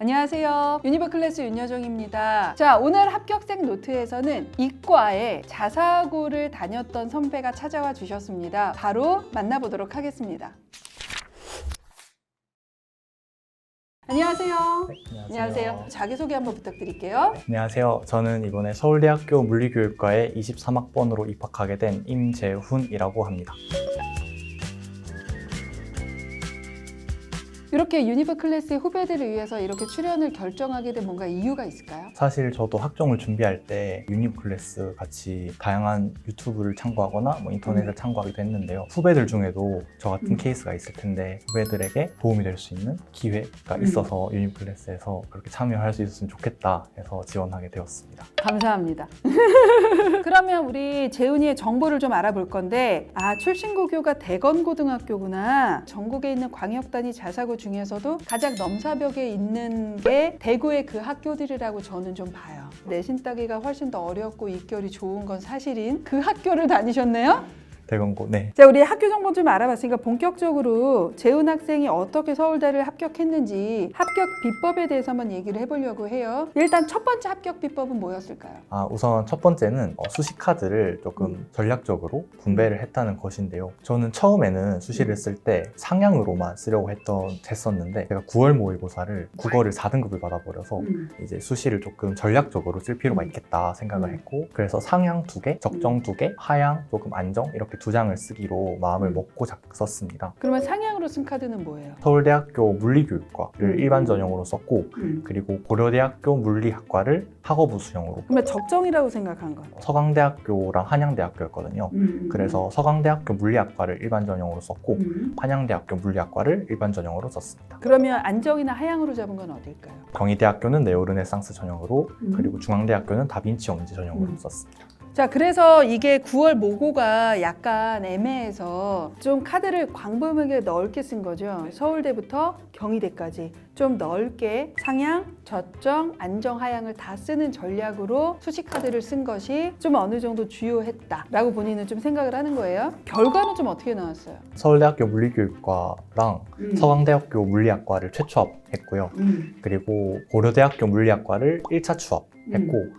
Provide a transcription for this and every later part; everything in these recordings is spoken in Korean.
안녕하세요. 유니버 클래스 윤여정입니다. 자, 오늘 합격생 노트에서는 이과에 자사고를 다녔던 선배가 찾아와 주셨습니다. 바로 만나보도록 하겠습니다. 안녕하세요. 네, 안녕하세요. 자기소개 한번 부탁드릴게요. 안녕하세요. 저는 이번에 서울대학교 물리교육과에 23학번으로 입학하게 된 임재훈이라고 합니다. 이렇게 유니버 클래스의 후배들을 위해서 이렇게 출연을 결정하게 된 뭔가 이유가 있을까요? 사실 저도 학종을 준비할 때 유니클래스 같이 다양한 유튜브를 참고하거나 인터넷을 참고하기도 했는데요. 후배들 중에도 저 같은 케이스가 있을 텐데 후배들에게 도움이 될 수 있는 기회가 있어서 유니클래스에서 그렇게 참여할 수 있었으면 좋겠다 해서 지원하게 되었습니다. 감사합니다. 그러면 우리 재훈이의 정보를 좀 알아볼 건데, 출신고교가 대건고등학교구나. 전국에 있는 광역단위 자사고 중에서도 가장 넘사벽에 있는 게 대구의 그 학교들이라고 저는 좀 봐요. 내신 따기가 훨씬 더 어렵고 입결이 좋은 건 사실인 그 학교를 다니셨네요? 대건고, 네. 자, 우리 학교 정보 좀 알아봤으니까 본격적으로 재훈 학생이 어떻게 서울대를 합격했는지 합격 비법에 대해서 한번 얘기를 해보려고 해요. 일단 첫 번째 합격 비법은 뭐였을까요? 우선 첫 번째는 수시 카드를 조금 전략적으로 분배를 했다는 것인데요. 저는 처음에는 수시를 쓸 때 상향으로만 쓰려고 했었는데 제가 9월 모의고사를 국어를 4등급을 받아버려서 이제 수시를 조금 전략적으로 쓸 필요가 있겠다 생각을 했고, 그래서 상향 2개, 적정 2개, 하향, 조금 안정 이렇게 2장을 쓰기로 마음을 먹고 썼습니다. 그러면 상향으로 쓴 카드는 뭐예요? 서울대학교 물리교육과를 일반 전형으로 썼고, 그리고 고려대학교 물리학과를 학업부 수형으로. 그러면 적정이라고 생각한 건? 서강대학교랑 한양대학교였거든요. 그래서 서강대학교 물리학과를 일반 전형으로 썼고, 한양대학교 물리학과를 일반 전형으로 썼습니다. 그러면 안정이나 하향으로 잡은 건 어딜까요? 경희대학교는 네오르네상스 전형으로, 그리고 중앙대학교는 다빈치 영재 전형으로 썼습니다. 자, 그래서 이게 9월 모고가 약간 애매해서 좀 카드를 광범위하게 넓게 쓴 거죠. 서울대부터 경희대까지 좀 넓게 상향, 저정, 안정, 하향을 다 쓰는 전략으로 수시 카드를 쓴 것이 좀 어느 정도 주요했다라고 본인은 좀 생각을 하는 거예요. 결과는 좀 어떻게 나왔어요? 서울대학교 물리교육과랑 서강대학교 물리학과를 최초합했고요. 그리고 고려대학교 물리학과를 1차 추합했고,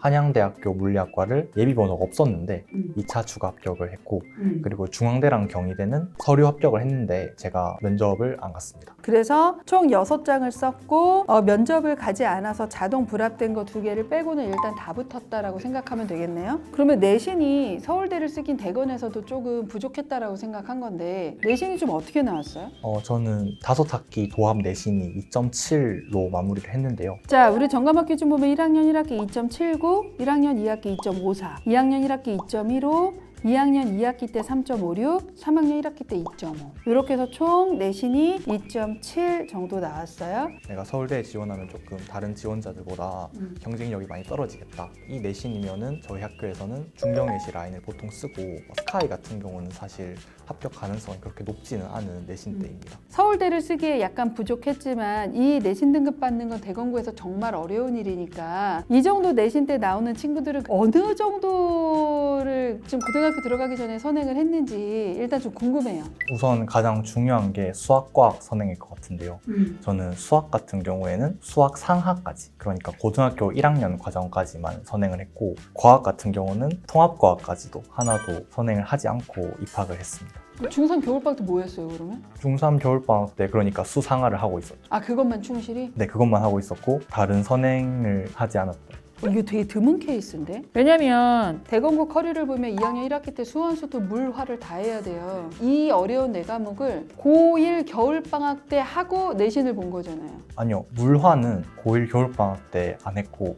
한양대학교 물리학과를 예비번호가 없었는데 2차 추가 합격을 했고, 그리고 중앙대랑 경희대는 서류 합격을 했는데 제가 면접을 안 갔습니다. 그래서 총 6장을 썼고 면접을 가지 않아서 자동 불합된 거 2개를 빼고는 일단 다 붙었다라고 생각하면 되겠네요. 그러면 내신이 서울대를 쓰긴 대건에서도 조금 부족했다라고 생각한 건데 내신이 좀 어떻게 나왔어요? 저는 5학기 도합 내신이 2.7로 마무리를 했는데요. 자, 우리 점검학기 좀 보면 1학년 1학기 2.79, 1학년 2학기 2.54, 2학년 1학기 2.15, 2학년 2학기 때 3.56, 3학년 1학기 때 2.5 이렇게 해서 총 내신이 2.7 정도 나왔어요. 내가 서울대에 지원하면 조금 다른 지원자들보다 경쟁력이 많이 떨어지겠다. 이 내신이면은 저희 학교에서는 중경내시 라인을 보통 쓰고, 스카이 같은 경우는 사실 합격 가능성이 그렇게 높지는 않은 내신대입니다. 서울대를 쓰기에 약간 부족했지만 이 내신 등급 받는 건 대건고에서 정말 어려운 일이니까 이 정도 내신 때 나오는 친구들은 어느 정도를 지금 고등학교 들어가기 전에 선행을 했는지 일단 좀 궁금해요. 우선 가장 중요한 게 수학과학 선행일 것 같은데요. 저는 수학 같은 경우에는 수학 상하까지, 그러니까 고등학교 1학년 과정까지만 선행을 했고, 과학 같은 경우는 통합과학까지도 하나도 선행을 하지 않고 입학을 했습니다. 중3 겨울방학 때 뭐 했어요 그러면? 중3 겨울방학 때 그러니까 수상화를 하고 있었죠. 그것만 충실히? 네, 그것만 하고 있었고 다른 선행을 하지 않았던. 이게 되게 드문 케이스인데? 왜냐면 대건고 커리를 보면 2학년 1학기 때 수원수도 물화를 다 해야 돼요. 이 어려운 네 과목을 고1 겨울방학 때 하고 내신을 본 거잖아요. 아니요, 물화는 고1 겨울방학 때 안 했고,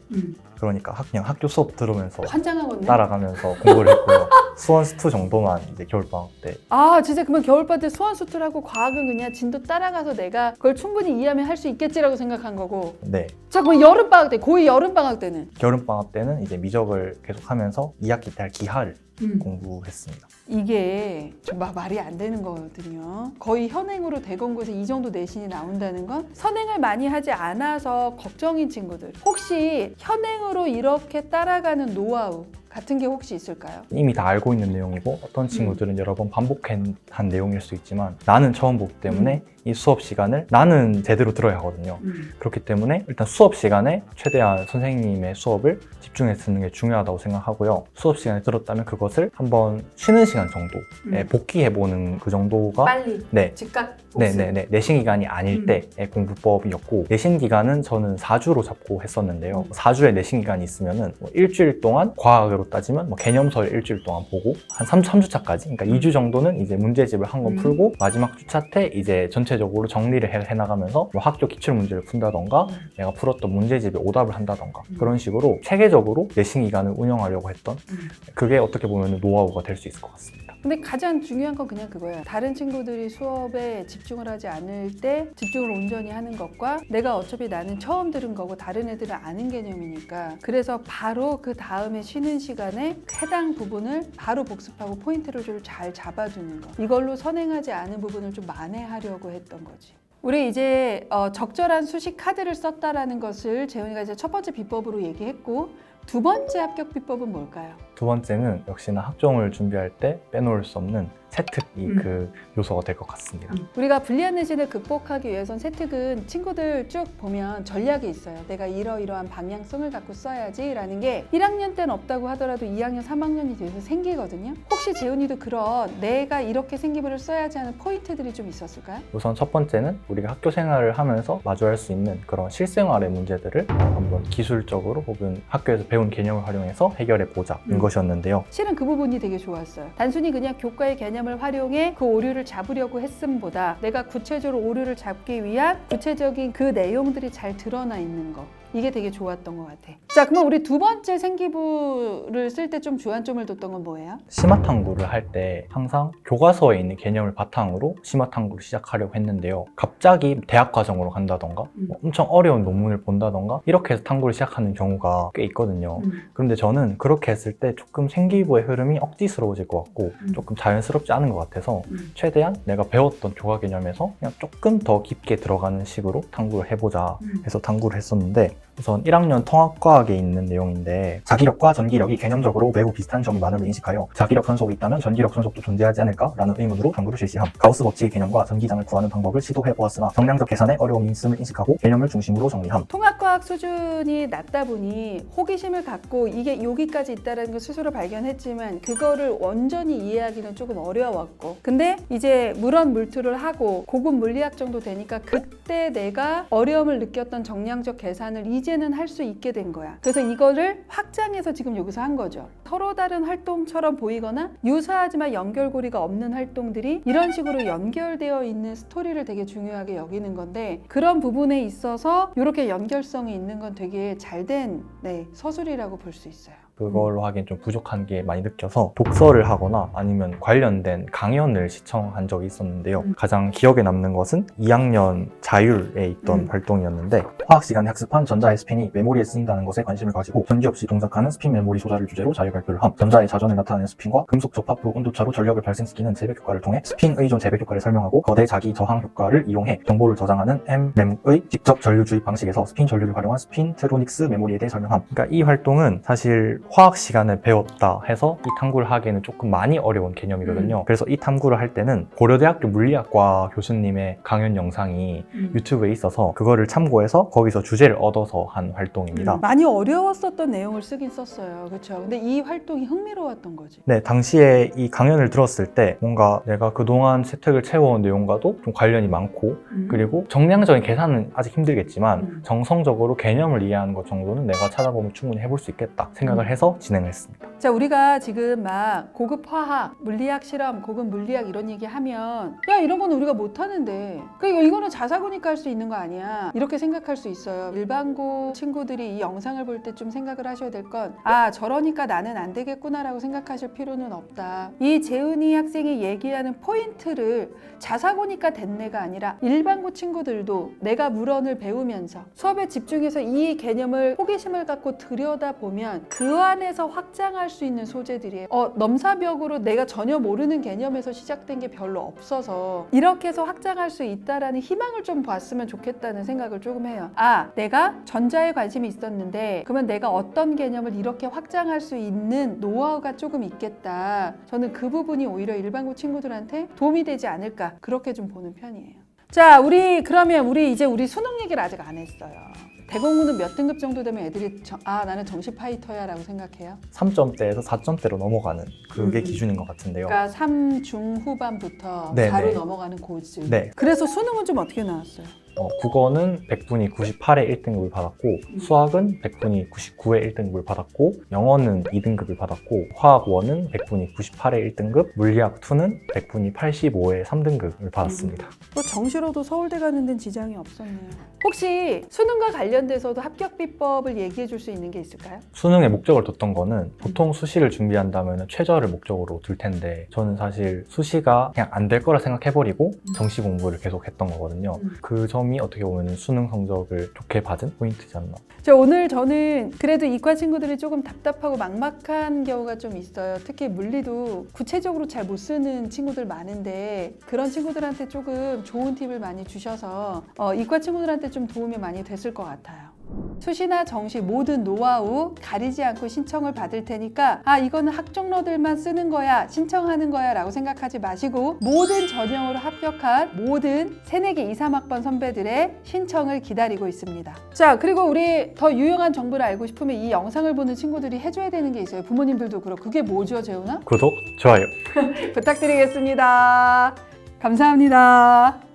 그러니까 그냥 학교 수업 들으면서 환장하겠네. 따라가면서 공부를 했고요. 수원스투 정도만 이제 겨울방학 때. 진짜 그러면 겨울방학 때 수원수투라고 과학은 그냥 진도 따라가서 내가 그걸 충분히 이해하면 할 수 있겠지라고 생각한 거고. 네. 자, 그럼 여름방학 때, 고2 여름방학 때는? 겨울방학 때는 이제 미적을 계속하면서 2학기 때 할 기하를 공부했습니다. 이게 정말 말이 안 되는 거거든요. 거의 현행으로 대건고에서 이 정도 내신이 나온다는 건 선행을 많이 하지 않아서 걱정인 친구들, 혹시 현행으로 이렇게 따라가는 노하우 같은 게 혹시 있을까요? 이미 다 알고 있는 내용이고 어떤 친구들은 여러 번 반복한 내용일 수 있지만 나는 처음 보기 때문에 이 수업 시간을 나는 제대로 들어야 하거든요. 그렇기 때문에 일단 수업 시간에 최대한 선생님의 수업을 집중해서 듣는 게 중요하다고 생각하고요. 수업 시간에 들었다면 그것을 한번 쉬는 시간 정도에 복귀해보는 그 정도가 빨리 네. 즉각 네네네. 내신 기간이 아닐 때의 공부법이었고, 내신 기간은 저는 4주로 잡고 했었는데요. 4주의 내신 기간이 있으면은 뭐 일주일 동안 과학으로 따지면 뭐 개념서를 일주일 동안 보고 한 3주차까지, 그러니까 2주 정도는 이제 문제집을 한 권 풀고 마지막 주차 때 이제 전체적으로 정리를 해나가면서 뭐 학교 기출 문제를 푼다던가 내가 풀었던 문제집에 오답을 한다던가 그런 식으로 체계적으로 내신 기간을 운영하려고 했던 그게 어떻게 보면 노하우가 될 수 있을 것 같습니다. 근데 가장 중요한 건 그냥 그거예요. 다른 친구들이 수업에 집중을 하지 않을 때 집중을 온전히 하는 것과 내가 어차피 나는 처음 들은 거고 다른 애들은 아는 개념이니까 그래서 바로 그 다음에 쉬는 시간에 해당 부분을 바로 복습하고 포인트를 좀 잘 잡아주는 거. 이걸로 선행하지 않은 부분을 좀 만회하려고 했던 거지. 우리 이제 적절한 수식 카드를 썼다라는 것을 재훈이가 이제 첫 번째 비법으로 얘기했고 두 번째 합격 비법은 뭘까요? 두 번째는 역시나 학종을 준비할 때 빼놓을 수 없는 세특이 그 요소가 될 것 같습니다. 우리가 불리한 내신을 극복하기 위해선 세특은 친구들 쭉 보면 전략이 있어요. 내가 이러이러한 방향성을 갖고 써야지 라는 게 1학년 때는 없다고 하더라도 2학년, 3학년이 돼서 생기거든요. 혹시 재훈이도 그런 내가 이렇게 생기부를 써야지 하는 포인트들이 좀 있었을까요? 우선 첫 번째는 우리가 학교 생활을 하면서 마주할 수 있는 그런 실생활의 문제들을 한번 기술적으로 혹은 학교에서 배운 개념을 활용해서 해결해 보자는 것이었는데요. 실은 그 부분이 되게 좋았어요. 단순히 그냥 교과의 개념을 활용해 그 오류를 잡으려고 했음보다 내가 구체적으로 오류를 잡기 위한 구체적인 그 내용들이 잘 드러나 있는 거. 이게 되게 좋았던 것 같아. 자, 그럼 우리 두 번째 생기부를 쓸 때 좀 주안점을 뒀던 건 뭐예요? 심화탐구를 할 때 항상 교과서에 있는 개념을 바탕으로 심화탐구를 시작하려고 했는데요. 갑자기 대학 과정으로 간다던가 뭐 엄청 어려운 논문을 본다던가 이렇게 해서 탐구를 시작하는 경우가 꽤 있거든요. 그런데 저는 그렇게 했을 때 조금 생기부의 흐름이 억지스러워질 것 같고 조금 자연스럽지 않은 것 같아서 최대한 내가 배웠던 교과 개념에서 그냥 조금 더 깊게 들어가는 식으로 탐구를 해보자 해서 탐구를 했었는데 우선 1학년 통합과학에 있는 내용인데 자기력과 전기력이 개념적으로 매우 비슷한 점이 많음을 인식하여 자기력 선속이 있다면 전기력 선속도 존재하지 않을까라는 의문으로 탐구를 실시함. 가우스 법칙의 개념과 전기장을 구하는 방법을 시도해보았으나 정량적 계산에 어려움이 있음을 인식하고 개념을 중심으로 정리함. 통합과학 수준이 낮다 보니 호기심을 갖고 이게 여기까지 있다는 걸 스스로 발견했지만 그거를 완전히 이해하기는 조금 어려웠고 근데 이제 물언물투를 하고 고급 물리학 정도 되니까 그때 내가 어려움을 느꼈던 정량적 계산을 이제는 할 수 있게 된 거야. 그래서 이거를 확장해서 지금 여기서 한 거죠. 서로 다른 활동처럼 보이거나 유사하지만 연결고리가 없는 활동들이 이런 식으로 연결되어 있는 스토리를 되게 중요하게 여기는 건데 그런 부분에 있어서 이렇게 연결성이 있는 건 되게 잘된 서술이라고 볼 수 있어요. 그걸로 하기엔 좀 부족한 게 많이 느껴서 독서를 하거나 아니면 관련된 강연을 시청한 적이 있었는데요. 가장 기억에 남는 것은 2학년 자율에 있던 활동이었는데 화학 시간에 학습한 전자의 스핀이 메모리에 쓰인다는 것에 관심을 가지고 전기 없이 동작하는 스핀 메모리 소자를 주제로 자유 발표를 함. 전자의 자전에 나타나는 스핀과 금속 접합 후 온도차로 전력을 발생시키는 제백 효과를 통해 스핀 의존 제백 효과를 설명하고 거대 자기 저항 효과를 이용해 정보를 저장하는 MM의 직접 전류 주입 방식에서 스핀 전류를 활용한 스핀 트로닉스 메모리에 대해 설명함. 그러니까 이 활동은 사실 화학 시간을 배웠다 해서 이 탐구를 하기에는 조금 많이 어려운 개념이거든요. 그래서 이 탐구를 할 때는 고려대학교 물리학과 교수님의 강연 영상이 유튜브에 있어서 그거를 참고해서 거기서 주제를 얻어서 한 활동입니다. 많이 어려웠었던 내용을 쓰긴 썼어요. 그렇죠. 근데 이 활동이 흥미로웠던 거지. 네, 당시에 이 강연을 들었을 때 뭔가 내가 그동안 세특을 채워온 내용과도 좀 관련이 많고 그리고 정량적인 계산은 아직 힘들겠지만 정성적으로 개념을 이해하는 것 정도는 내가 찾아보면 충분히 해볼 수 있겠다 생각을 해서 진행을 했습니다. 자, 우리가 지금 막 고급 화학, 물리학 실험, 고급 물리학 이런 얘기 하면 야, 이런 건 우리가 못 하는데 그러니까 이거는 자사고니까 할 수 있는 거 아니야 이렇게 생각할 수 있어요. 일반고 친구들이 이 영상을 볼 때 좀 생각을 하셔야 될 건 저러니까 나는 안 되겠구나 라고 생각하실 필요는 없다. 이 재은이 학생이 얘기하는 포인트를 자사고니까 됐네가 아니라 일반고 친구들도 내가 물언을 배우면서 수업에 집중해서 이 개념을 호기심을 갖고 들여다보면 그 안에서 확장할 수 있는 소재들이에요. 넘사벽으로 내가 전혀 모르는 개념에서 시작된 게 별로 없어서 이렇게 해서 확장할 수 있다라는 희망을 좀 봤으면 좋겠다는 생각을 조금 해요. 내가 전자에 관심이 있었는데 그러면 내가 어떤 개념을 이렇게 확장할 수 있는 노하우가 조금 있겠다. 저는 그 부분이 오히려 일반고 친구들한테 도움이 되지 않을까 그렇게 좀 보는 편이에요. 자, 그러면 우리 수능 얘기를 아직 안 했어요. 대공부는 몇 등급 정도 되면 애들이 나는 정시 파이터야 라고 생각해요? 3점대에서 4점대로 넘어가는 그게 기준인 것 같은데요. 그러니까 3중후반부터 네, 4로 네. 넘어가는 고지. 네. 그래서 수능은 좀 어떻게 나왔어요? 국어는 100분이 98에 1등급을 받았고 수학은 100분이 99에 1등급을 받았고 영어는 2등급을 받았고 화학원은 100분이 98에 1등급 물리학 2는 100분이 85에 3등급을 받았습니다. 정시로도 서울대 가는 데는 지장이 없었네요. 혹시 수능과 관련돼서도 합격 비법을 얘기해 줄 수 있는 게 있을까요? 수능에 목적을 뒀던 거는 보통 수시를 준비한다면 최저를 목적으로 둘 텐데 저는 사실 수시가 그냥 안 될 거라 생각해버리고 정시 공부를 계속 했던 거거든요. 그 점이 어떻게 보면 수능 성적을 좋게 받은 포인트지 않나. 오늘 저는 그래도 이과 친구들이 조금 답답하고 막막한 경우가 좀 있어요. 특히 물리도 구체적으로 잘 못 쓰는 친구들 많은데 그런 친구들한테 조금 좋은 팁을 많이 주셔서 이과 친구들한테 좀 도움이 많이 됐을 것 같아요. 수시나 정시 모든 노하우 가리지 않고 신청을 받을 테니까 이거는 학종러들만 쓰는 거야, 신청하는 거야 라고 생각하지 마시고 모든 전형으로 합격한 모든 새내기 2, 3학번 선배들의 신청을 기다리고 있습니다. 자, 그리고 우리 더 유용한 정보를 알고 싶으면 이 영상을 보는 친구들이 해줘야 되는 게 있어요. 부모님들도 그렇고. 그게 뭐죠, 재훈아? 구독, 좋아요. 부탁드리겠습니다. 감사합니다.